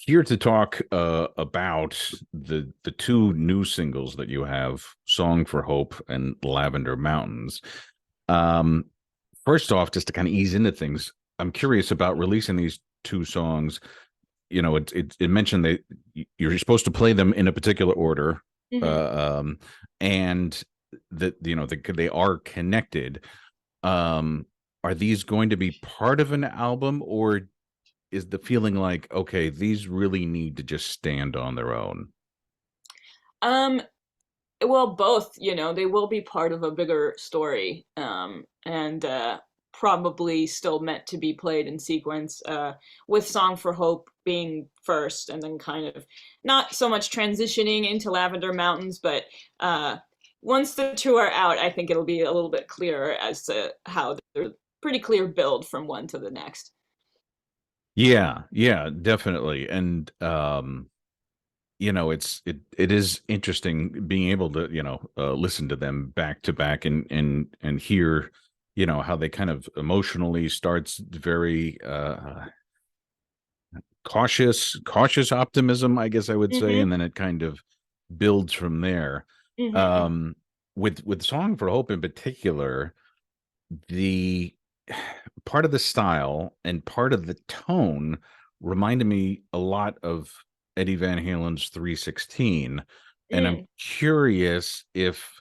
here to talk about the two new singles that you have, "Song for Hope" and "Lavender Mountains." Um, First off, just to kind of ease into things, I'm curious about releasing these two songs. It mentioned that you're supposed to play them in a particular order, Hmm. uh, and that they are connected. Um, are these going to be part of an album, or is the feeling like, okay, these really need to just stand on their own? Um, well, both, they will be part of a bigger story, and probably still meant to be played in sequence, with Song for Hope being first, and then kind of not so much transitioning into Lavender Mountains, but once the two are out, I think it'll be a little bit clearer as to how they're pretty clear build from one to the next. Yeah, yeah, definitely. And it is interesting being able to, listen to them back to back and hear, how they kind of emotionally starts very cautious optimism, I guess I would say, Hmm. and then it kind of builds from there. Hmm. Um with "Song for Hope" in particular, the part of the style and part of the tone reminded me a lot of Eddie Van Halen's 316. And I'm Mm. curious if,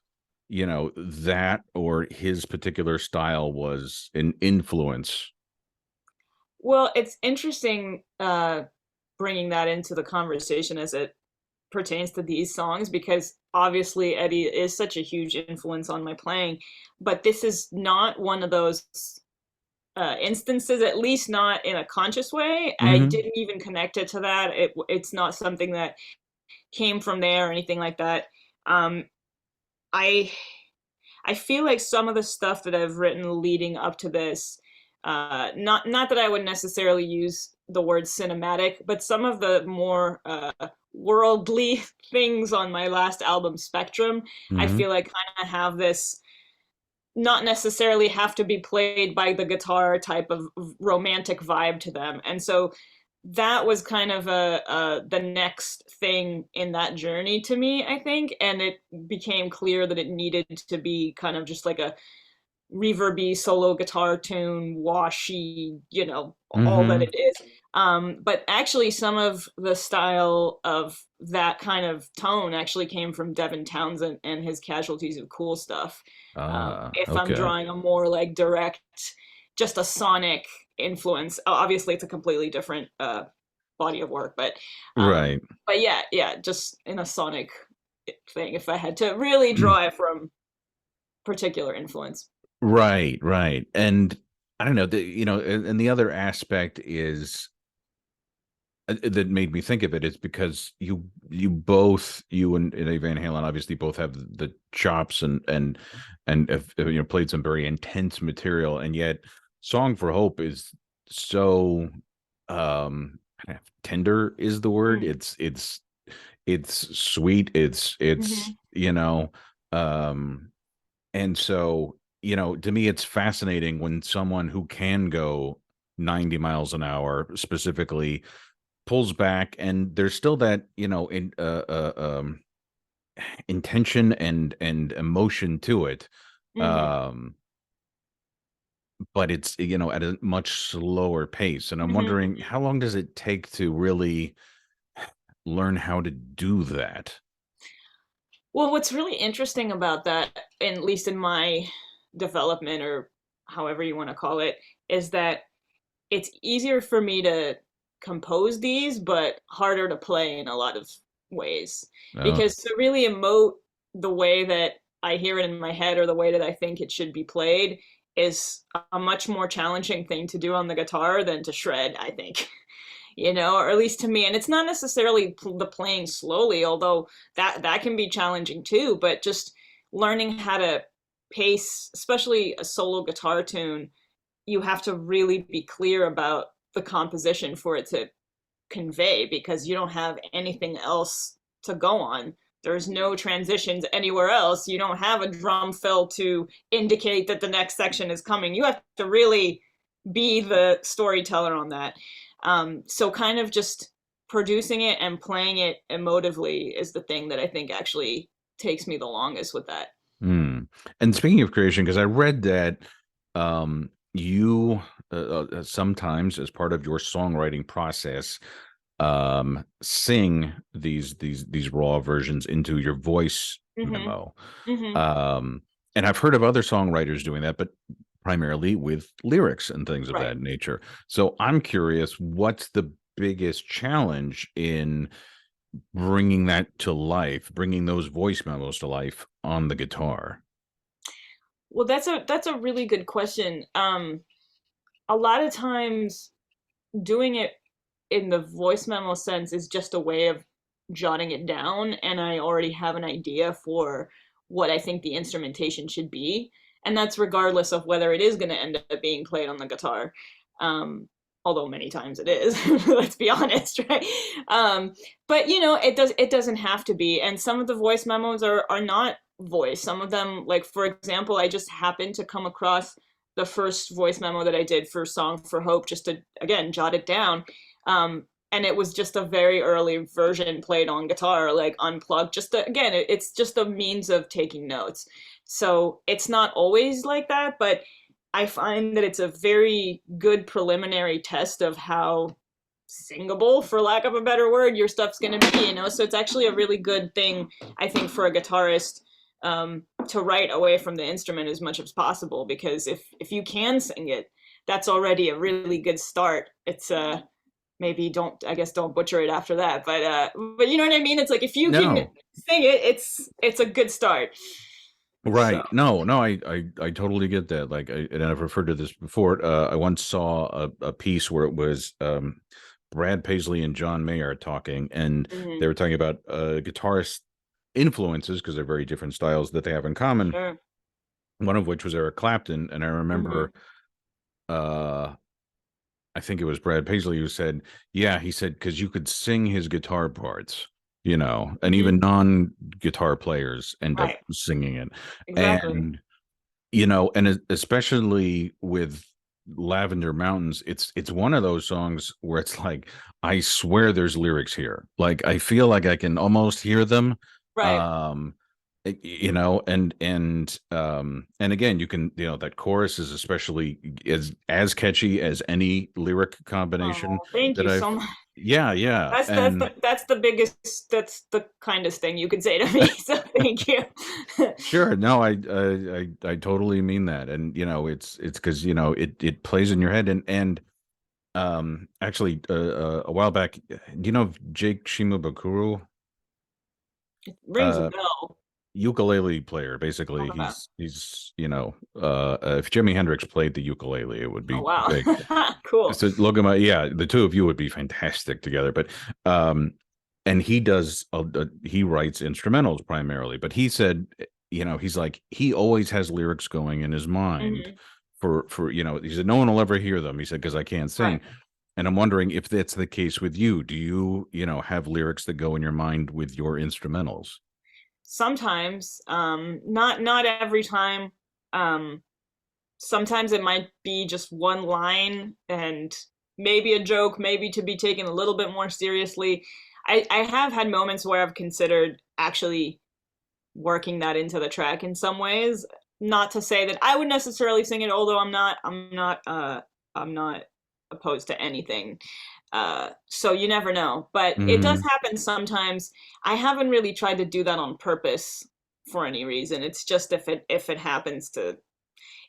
that or his particular style was an influence. Well, it's interesting bringing that into the conversation as it pertains to these songs, because obviously Eddie is such a huge influence on my playing, but this is not one of those instances, at least not in a conscious way. I Hmm. didn't even connect it to that. It's not something that came from there or anything like that. Um, I I feel like some of the stuff that I've written leading up to this, not that I would necessarily use the word cinematic, but some of the more worldly things on my last album, Spectrum, I Hmm. feel like kind of have this not necessarily have to be played by the guitar type of romantic vibe to them. And so that was kind of the next thing in that journey to me, I think, and it became clear that it needed to be kind of just like a reverby solo guitar tune, washy, all that Hmm. it is. But actually, some of the style of that kind of tone actually came from Devin Townsend and his Casualties of Cool Stuff. If I'm Okay. drawing a more like direct, just a sonic influence, obviously it's a completely different body of work, Right. but yeah, yeah, just in a sonic thing. If I had to really draw it from particular influence. Right, right. And I don't know, and the other aspect is that made me think of it is because you and Eddie Van Halen obviously both have the chops and have, played some very intense material, and yet "Song for Hope" is so kind of tender is the word. Mm. It's sweet. It's Hmm. um and so, to me, it's fascinating when someone who can go 90 miles an hour specifically pulls back, and there's still that, intention and emotion to it. Hmm. Um, but it's, at a much slower pace. And I'm Hmm. wondering, how long does it take to really learn how to do that? Well, what's really interesting about that, at least in my development or however you want to call it, is that it's easier for me to compose these, but harder to play in a lot of ways. Oh, Because to really emote the way that I hear it in my head or the way that I think it should be played is a much more challenging thing to do on the guitar than to shred, I think. Or at least to me. And it's not necessarily the playing slowly, although that can be challenging too. But just learning how to pace, especially a solo guitar tune, you have to really be clear about the composition for it to convey, because you don't have anything else to go on. There's no transitions anywhere else. You don't have a drum fill to indicate that the next section is coming. You have to really be the storyteller on that. So kind of just producing it and playing it emotively is the thing that I think actually takes me the longest with that. Hmm. And speaking of creation, because I read that you sometimes, as part of your songwriting process, sing these raw versions into your voice Mm-hmm. memo. Mm-hmm. Um, and I've heard of other songwriters doing that, but primarily with lyrics and things of Right. that nature. So I'm curious, what's the biggest challenge in bringing that to life, bringing those voice memos to life on the guitar? Well, that's a really good question. A lot of times doing it in the voice memo sense is just a way of jotting it down, and I already have an idea for what I think the instrumentation should be, and that's regardless of whether it is going to end up being played on the guitar. Although many times it is, let's be honest, right? But it doesn't have to be, and some of the voice memos are not voice. Some of them, like for example, I just happened to come across the first voice memo that I did for Song for Hope, just to again jot it down. And it was just a very early version played on guitar, like unplugged. Again, it's just a means of taking notes. So it's not always like that, but I find that it's a very good preliminary test of how singable, for lack of a better word, your stuff's going to be. So it's actually a really good thing, I think, for a guitarist to write away from the instrument as much as possible, because if you can sing it, that's already a really good start. It's maybe don't butcher it after that, but you know what I mean. It's like if you can No. sing it, it's a good start. So Right. No, I totally get that. Like, and I've referred to this before. I once saw a piece where it was Brad Paisley and John Mayer talking, and mm-hmm. they were talking about guitarist influences, because they're very different styles that they have in common. Sure. One of which was Eric Clapton, and I Mm-hmm. remember, I think it was Brad Paisley who said, "Yeah," he said, because you could sing his guitar parts, and Mm-hmm. even non-guitar players end up Right. singing it, Exactly. and especially with Lavender Mountains, it's one of those songs where it's like, I swear there's lyrics here. Like, I feel like I can almost hear them. Right. Um and again, you can, that chorus is especially as catchy as any lyric combination Oh, thank that you so I've much. yeah, That's and that's the biggest, that's the kindest thing you could say to me. So thank you. sure. No, I totally mean that, and it's because it plays in your head, and actually, a while back, do you know of Jake Shimabukuro? Rings a Uh, bell. Ukulele player. Basically, Okay. he's if Jimi Hendrix played the ukulele, it would Oh be big. wow. Cool. So look at my yeah, the two of you would be fantastic together. But um, and he writes instrumentals primarily, but he said, he's like, he always has lyrics going in his mind Hmm. for he said, no one will ever hear them. He said, because I can't Right. sing. And I'm wondering if that's the case with you. Do you, have lyrics that go in your mind with your instrumentals? Sometimes, not every time. Um, Sometimes it might be just one line and maybe a joke, maybe to be taken a little bit more seriously. I have had moments where I've considered actually working that into the track in some ways. Not to say that I would necessarily sing it, although I'm not opposed to anything. So you never know, but it does Hmm. happen sometimes. I haven't really tried to do that on purpose for any reason. It's just if it happens to,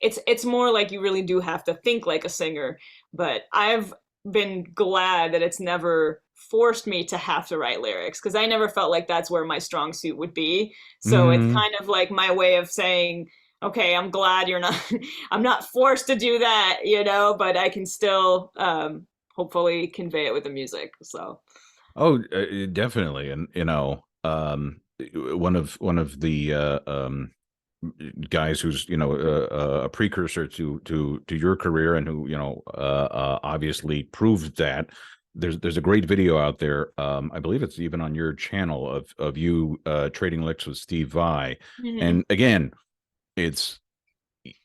it's more like you really do have to think like a singer. But I've been glad that it's never forced me to have to write lyrics, because I never felt like that's where my strong suit would be. So it's Hmm. kind of like my way of saying, okay, I'm glad you're not I'm not forced to do that, but I can still hopefully convey it with the music. So Oh, definitely. And one of the guys who's a precursor to your career, and who obviously proved that. There's a great video out there. I believe it's even on your channel, of you trading licks with Steve Vai, mm-hmm. and again, it's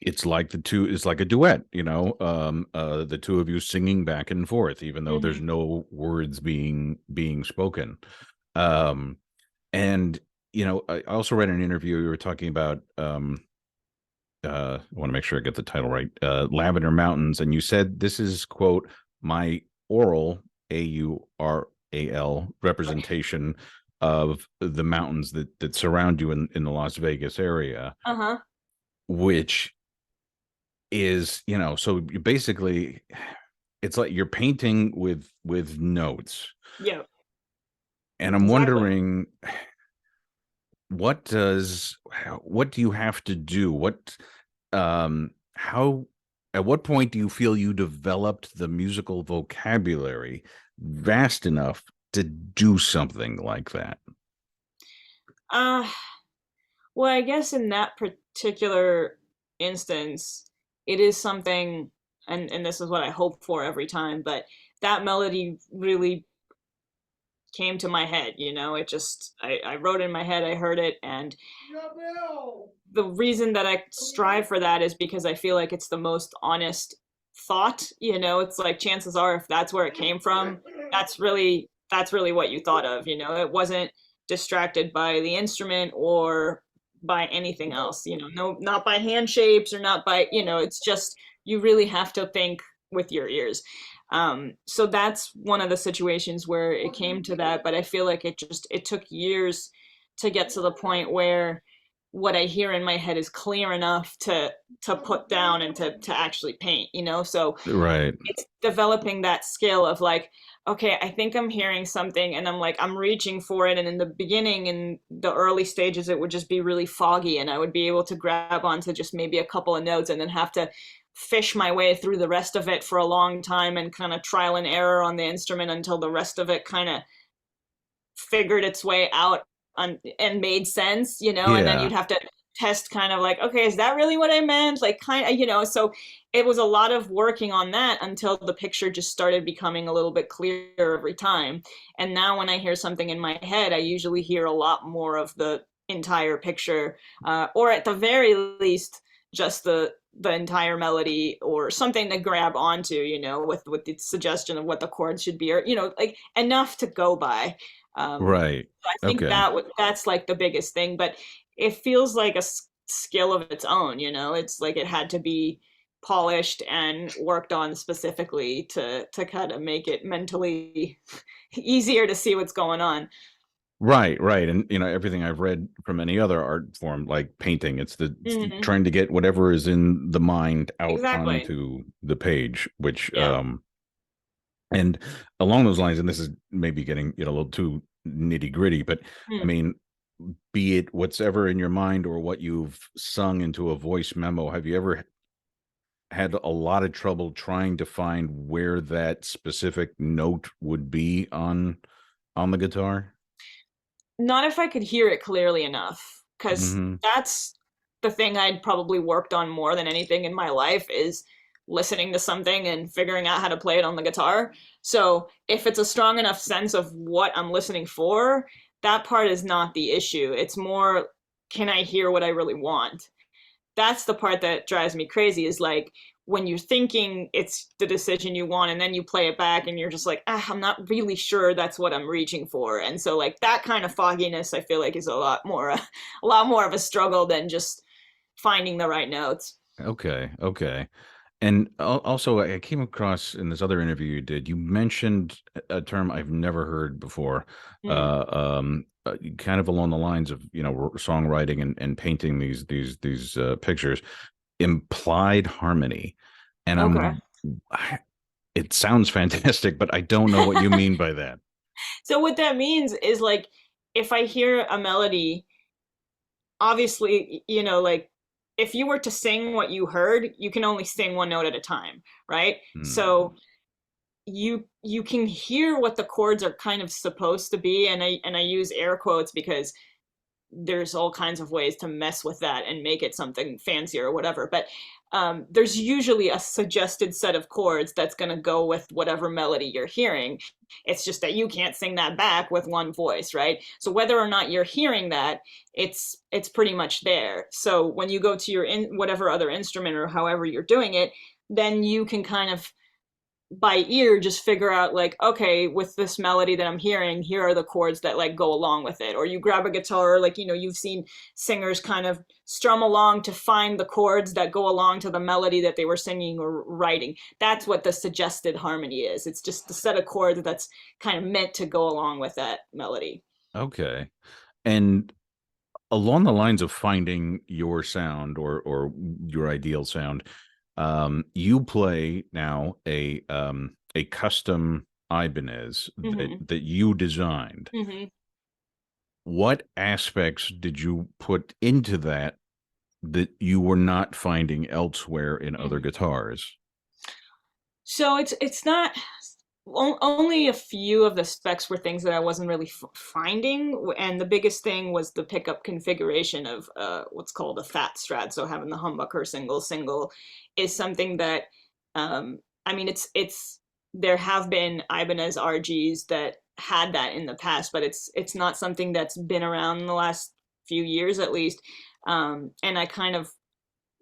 it's like it's like a duet, the two of you singing back and forth, even though there's Hmm. no words being spoken. Um, and I also read an interview you were talking about. I want to make sure I get the title right. Lavender Mountains, and you said this is quote my oral AURAL representation of the mountains that surround you in the Las Vegas area, Uh-huh. which is so you basically it's like you're painting with notes, Yeah, and I'm exactly. wondering what does what do you have to do, how at what point do you feel you developed the musical vocabulary vast enough to do something like that? Uh, well, I guess in that particular instance, it is something, and this is what I hope for every time, but that melody really came to my head, it just, I wrote in my head, I heard it, and the reason that I strive for that is because I feel like it's the most honest thought. It's like chances are if that's where it came from, that's really what you thought of. It wasn't distracted by the instrument or by anything else. No, not by hand shapes or not by, it's just you really have to think with your ears. So that's one of the situations where it came to that, but I feel like it took years to get to the point where what I hear in my head is clear enough to put down and to actually paint, so Right. it's developing that skill of like, okay, I think I'm hearing something and I'm like I'm reaching for it, and in the beginning, in the early stages, it would just be really foggy and I would be able to grab onto just maybe a couple of notes and then have to fish my way through the rest of it for a long time and kind of trial and error on the instrument until the rest of it kind of figured its way out and made sense, and then Yeah. you'd have to test kind of like, okay, is that really what I meant? Like kind of, so it was a lot of working on that until the picture just started becoming a little bit clearer every time. And now when I hear something in my head, I usually hear a lot more of the entire picture, or at the very least, just the entire melody or something to grab onto, with the suggestion of what the chords should be, or like enough to go by. Right. I think Okay. that's like the biggest thing, but it feels like a skill of its own. It's like it had to be polished and worked on specifically to kind of make it mentally easier to see what's going on. Right, right. And everything I've read from any other art form, like painting, it's Hmm. trying to get whatever is in the mind out Exactly. onto the page, which Yeah. and along those lines, and this is maybe getting a little too nitty-gritty, but I Hmm. mean, be it what's ever in your mind or what you've sung into a voice memo, have you ever had a lot of trouble trying to find where that specific note would be on the guitar? Not if I could hear it clearly enough, because Hmm. that's the thing I'd probably worked on more than anything in my life is listening to something and figuring out how to play it on the guitar. So if it's a strong enough sense of what I'm listening for, that part is not the issue. It's more, can I hear what I really want? That's the part that drives me crazy is like when you're thinking it's the decision you want and then you play it back and you're just like, I'm not really sure that's what I'm reaching for. And so like that kind of fogginess I feel like is a lot more of a struggle than just finding the right notes. Okay, okay. And also, I came across in this other interview you did, you mentioned a term I've never heard before, Hmm. kind of along the lines of songwriting and painting these pictures, implied harmony, and Okay. it sounds fantastic, but I don't know what you mean by that. So what that means is like if I hear a melody, obviously, like if you were to sing what you heard, you can only sing one note at a time, right? Hmm. So you can hear what the chords are kind of supposed to be, and I use air quotes because there's all kinds of ways to mess with that and make it something fancier or whatever, but there's usually a suggested set of chords that's going to go with whatever melody you're hearing. It's just that you can't sing that back with one voice, right? So whether or not you're hearing that, it's pretty much there. So when you go to your whatever other instrument or however you're doing it, then you can kind of by ear just figure out like, okay, with this melody that I'm hearing, here are the chords that like go along with it. Or you grab a guitar, like, you know, you've seen singers kind of strum along to find the chords that go along to the melody that they were singing or writing. That's what the suggested harmony is. It's just the set of chords that's kind of meant to go along with that melody. Okay. And along the lines of finding your sound or your ideal sound, you play now a custom Ibanez Mm-hmm. that you designed. Mm-hmm. What aspects did you put into that that you were not finding elsewhere in other Mm-hmm. guitars? So it's not only a few of the specs were things that I wasn't really finding, and the biggest thing was the pickup configuration of what's called a fat strat. So having the humbucker single is something that I mean it's there have been Ibanez RGs that had that in the past, but it's not something that's been around in the last few years at least. And I kind of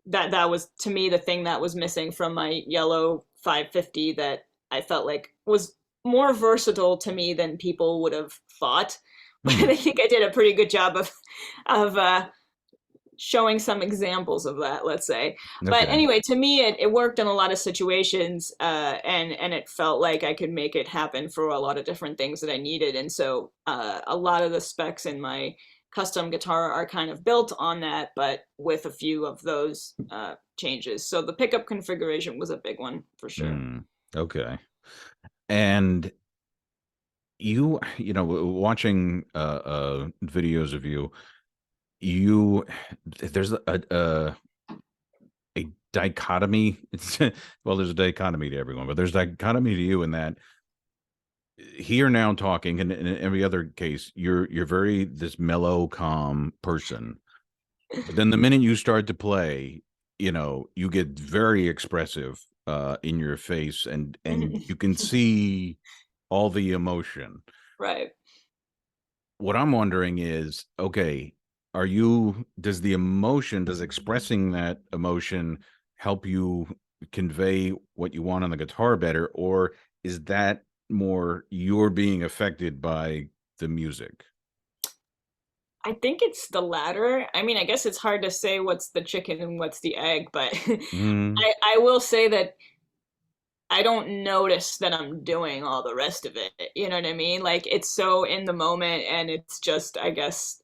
that was to me the thing that was missing from my yellow 550 that I felt like was more versatile to me than people would have thought. But Hmm. I think I did a pretty good job of showing some examples of that, let's say. But Okay. anyway, to me, it worked in a lot of situations, and it felt like I could make it happen for a lot of different things that I needed. And so a lot of the specs in my custom guitar are kind of built on that, but with a few of those changes. So the pickup configuration was a big one for sure. Hmm. Okay. And you know, watching videos of you, you there's a dichotomy. Well, there's a dichotomy to everyone, but there's a dichotomy to you in that here now talking, and in every other case, you're very this mellow, calm person. But then the minute you start to play, you know, you get very expressive in your face, and you can see all the emotion. Right. What I'm wondering is, okay, does expressing that emotion help you convey what you want on the guitar better, or is that more you're being affected by the music? I think it's the latter. I mean, I guess it's hard to say what's the chicken and what's the egg, but Mm, I will say that I don't notice that I'm doing all the rest of it. You know what I mean? Like it's so in the moment and it's just, I guess,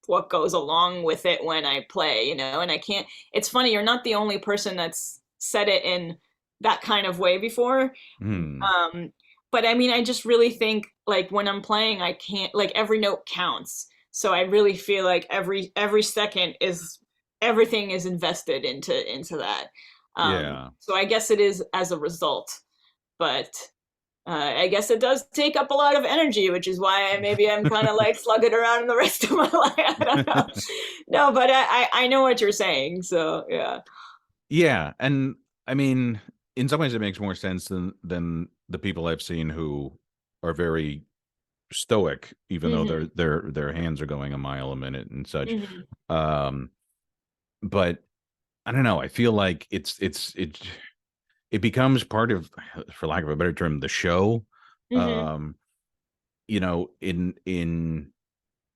what goes along with it when I play, you know? And I can't, it's funny, you're not the only person that's said it in that kind of way before. mm, Um, but I mean, I just really think like when I'm playing, I can't, like every note counts. So I really feel like every second is everything is invested into that. yeah. So I guess it is as a result, but I guess it does take up a lot of energy, which is why maybe I'm kind of like slugging around in the rest of my life. I don't know. No, but I know what you're saying. So yeah. Yeah, and I mean, in some ways, it makes more sense than the people I've seen who are very stoic, even though Hmm. their hands are going a mile a minute and such. Hmm. Um, but I don't know. I feel like it becomes part of, for lack of a better term, the show. Hmm. Um, you know, in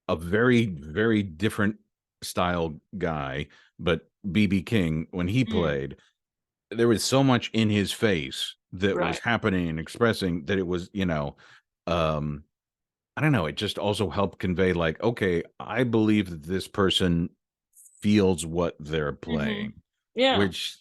a very different style guy, but BB King, when he Hmm. played, there was so much in his face that was Right. happening and expressing that it was, you know, um, I don't know, it just also helped convey like, okay, I believe that this person feels what they're Hmm. playing, Yeah. which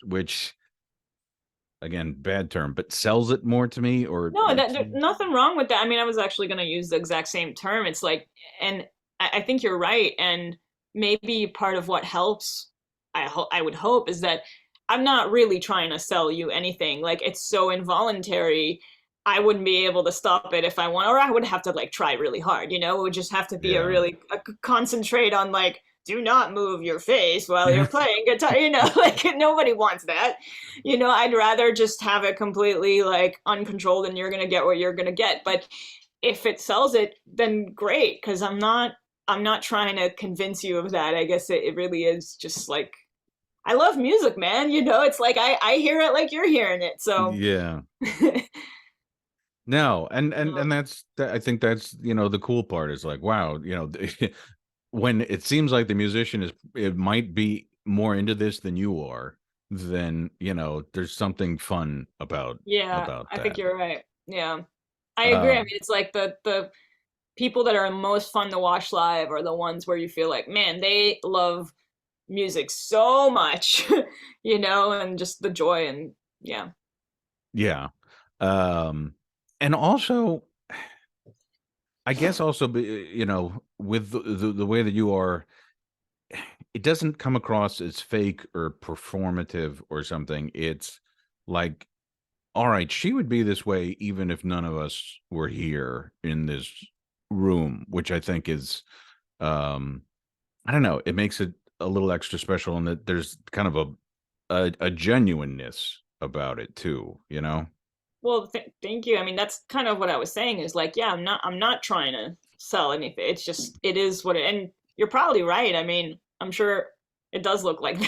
again, bad term, but sells it more to me or No, makes there's nothing wrong with that. I mean, I was actually going to use the exact same term. It's like, and I think you're right. And maybe part of what helps, I would hope, is that I'm not really trying to sell you anything. Like, it's so involuntary. I wouldn't be able to stop it if I want, or I would have to like try really hard. You know, it would just have to be a yeah. really concentrate on like do not move your face while you're playing guitar, like nobody wants that. I'd rather just have it completely like uncontrolled and you're going to get what you're going to get. But if it sells it, then great, because I'm not trying to convince you of that. I guess it really is just like, I love music, man. It's like I hear it like you're hearing it. So Yeah. No, and I think that's, the cool part is like, wow, when it seems like the musician it might be more into this than you are, then, there's something fun yeah, about I think that. you're right. Yeah, I agree. I mean, Um, it's like the people that are most fun to watch live are the ones where you feel like, man, they love music so much, and just the joy and yeah. yeah. Um, and also, I guess also, with the way that you are, it doesn't come across as fake or performative or something. It's like, all right, she would be this way even if none of us were here in this room, which I think is, um, I don't know, it makes it a little extra special, and that there's kind of a genuineness about it too, you know? Well, thank you. I mean, that's kind of what I was saying is like, yeah, I'm not trying to sell anything. It's just, it is what it, and you're probably right. I mean, I'm sure it does look like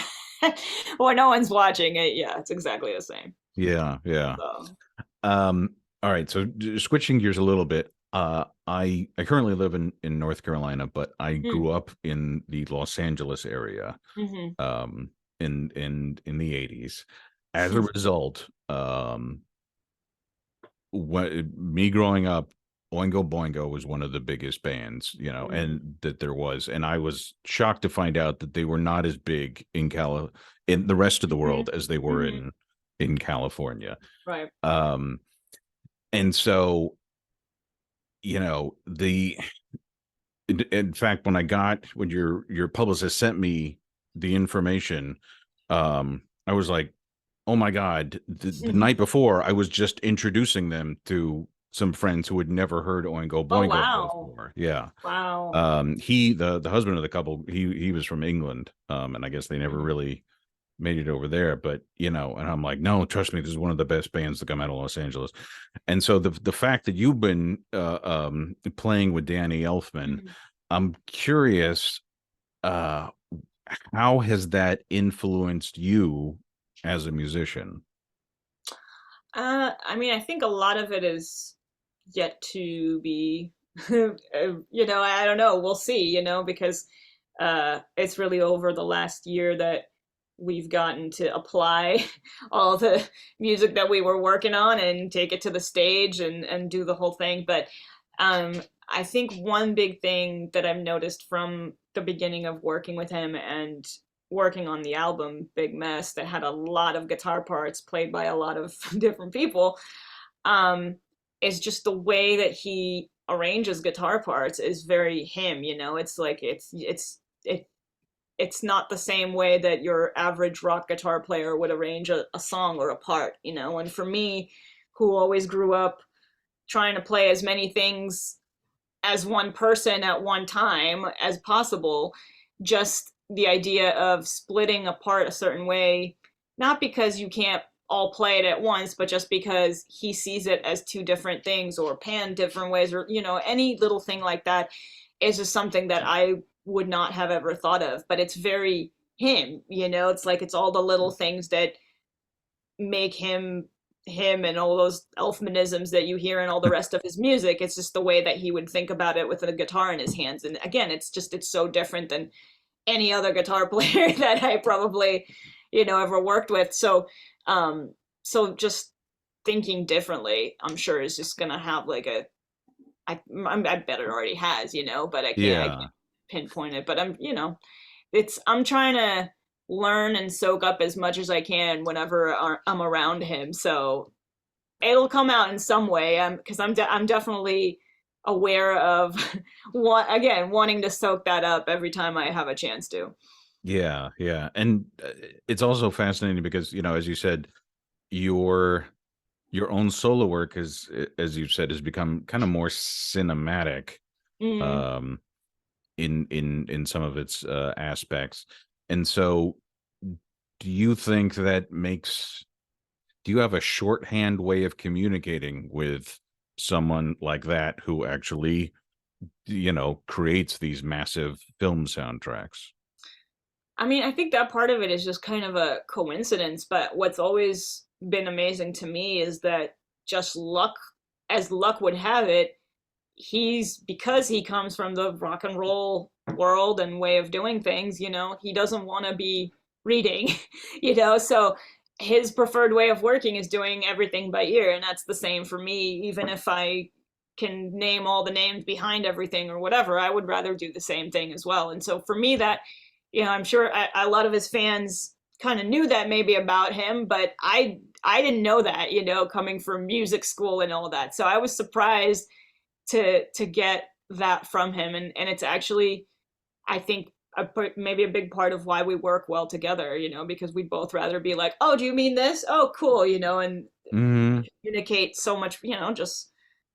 that. When no one's watching it, yeah, it's exactly the same. Yeah, yeah. So, All right, so switching gears a little bit. I currently live in North Carolina, but I mm, grew up in the Los Angeles area, hmm. um, in the 80s. As a result, when me growing up, Oingo Boingo was one of the biggest bands, Mm, and that there was, and I was shocked to find out that they were not as big in the rest of the hmm, world as they were hmm. in California. Right. Um, and so, the in fact, when your publicist sent me the information, I was like, oh my God, the night before I was just introducing them to some friends who had never heard Oingo Oh, Boingo wow. before. Yeah. Wow. The husband of the couple, he was from England. And I guess they never Mhm. really made it over there, but and I'm like, no, trust me, this is one of the best bands to come out of Los Angeles. And so the fact that you've been playing with Danny Elfman, Mhm. I'm curious, uh, how has that influenced you as a musician? I mean, I think a lot of it is yet to be, I don't know. We'll see, because it's really over the last year that we've gotten to apply all the music that we were working on and take it to the stage and do the whole thing. But I think one big thing that I've noticed from the beginning of working with him and working on the album Big Mess, that had a lot of guitar parts played by a lot of different people, um, is just the way that he arranges guitar parts is very him. It's like it's not the same way that your average rock guitar player would arrange a song or a part. And for me, who always grew up trying to play as many things as one person at one time as possible, just the idea of splitting apart a certain way, not because you can't all play it at once, but just because he sees it as two different things or pan different ways, or any little thing like that is just something that I would not have ever thought of. But it's very him. It's like it's all the little things that make him and all those Elfmanisms that you hear in all the rest of his music. It's just the way that he would think about it with a guitar in his hands. And again, it's so different than any other guitar player that I probably, ever worked with. Um, so just thinking differently, I'm sure is just gonna have like I bet it already has, but I can't Yeah. pinpoint it. But I'm trying to learn and soak up as much as I can whenever I'm around him. So it'll come out in some way. Because I'm definitely aware of wanting to soak that up every time I have a chance to. Yeah, yeah. And it's also fascinating because, as you said, your your own solo work as you said, has become kind of more cinematic. Mm, Um, in some of its aspects. And so, do you think that makes do you have a shorthand way of communicating with someone like that who actually, creates these massive film soundtracks? I mean, I think that part of it is just kind of a coincidence, but what's always been amazing to me is that just luck, as luck would have it, he's because he comes from the rock and roll world and way of doing things, he doesn't want to be reading, so his preferred way of working is doing everything by ear, and that's the same for me. Even if I can name all the names behind everything or whatever, I would rather do the same thing as well. And so for me, that, I'm sure a lot of his fans kind of knew that maybe about him, but I didn't know that, coming from music school and all that. So I was surprised to get that from him, and it's actually, I think, maybe a big part of why we work well together, because we'd both rather be like, oh, do you mean this? Oh, cool, and Hmm. communicate so much, just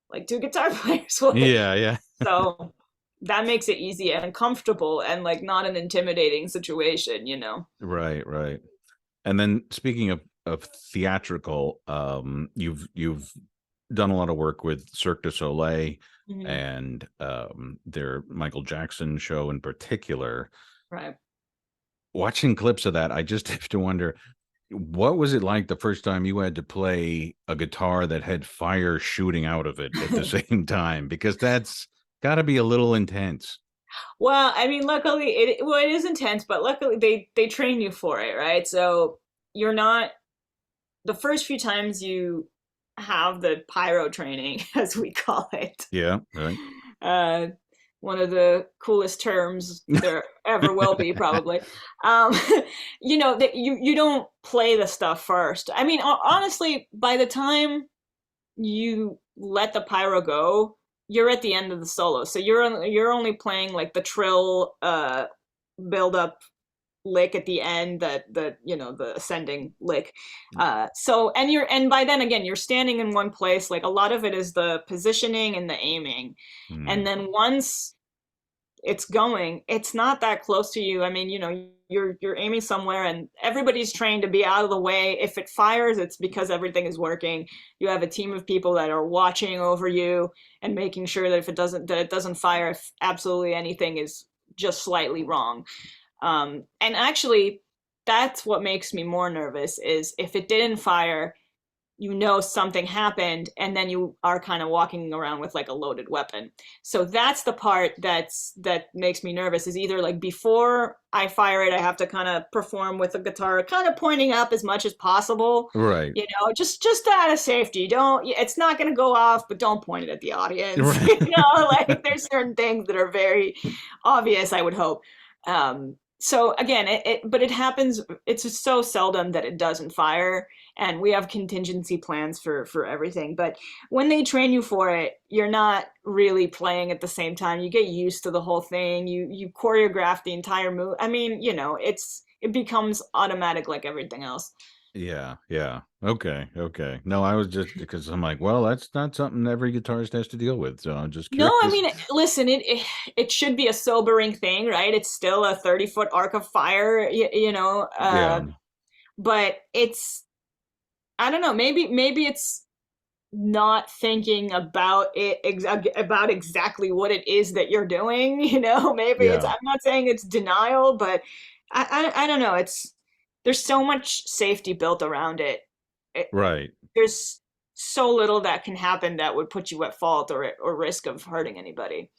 like two guitar players would. Yeah, yeah. So that makes it easy and comfortable and like not an intimidating situation. Right, right. And then speaking of theatrical, you've done a lot of work with Cirque du Soleil Hmm. and their Michael Jackson show in particular. Right. Watching clips of that, I just have to wonder, what was it like the first time you had to play a guitar that had fire shooting out of it at the same time? Because that's got to be a little intense. Well, I mean, luckily it is intense, but luckily they train you for it, right? So you're not the first few times you have the pyro training, as we call it. Yeah, right. Uh, one of the coolest terms there ever will be, probably. Um, that you don't play the stuff first. I mean, honestly, by the time you let the pyro go, you're at the end of the solo. So you're only playing like the trill build up lick at the end, that the ascending lick. So and by then again you're standing in one place. Like a lot of it is the positioning and the aiming. Hmm. And then once it's going, it's not that close to you. I mean, you're aiming somewhere, and everybody's trained to be out of the way. If it fires, it's because everything is working. You have a team of people that are watching over you and making sure that it doesn't fire if absolutely anything is just slightly wrong. And actually, that's what makes me more nervous, is if it didn't fire, something happened, and then you are kind of walking around with like a loaded weapon. So that's the part that makes me nervous, is either like before I fire it, I have to kind of perform with the guitar kind of pointing up as much as possible, Right. just out of safety. Don't, it's not going to go off, but don't point it at the audience. Right. Like there's certain things that are very obvious, I would hope. So again, but it happens. It's just so seldom that it doesn't fire, and we have contingency plans for everything. But when they train you for it, you're not really playing at the same time. You get used to the whole thing. You choreograph the entire move. I mean, it becomes automatic like everything else. Yeah, yeah. Okay, okay. No, I was just because I'm like, well, that's not something every guitarist has to deal with. So I'm just No, I curious. mean, listen, it should be a sobering thing, right? It's still a 30-foot arc of fire, Yeah, but I don't know, maybe it's not thinking about about exactly what it is that you're doing. Maybe it's, yeah. I'm not saying it's denial, but I don't know, there's so much safety built around it. Right. There's so little that can happen that would put you at fault or risk of hurting anybody.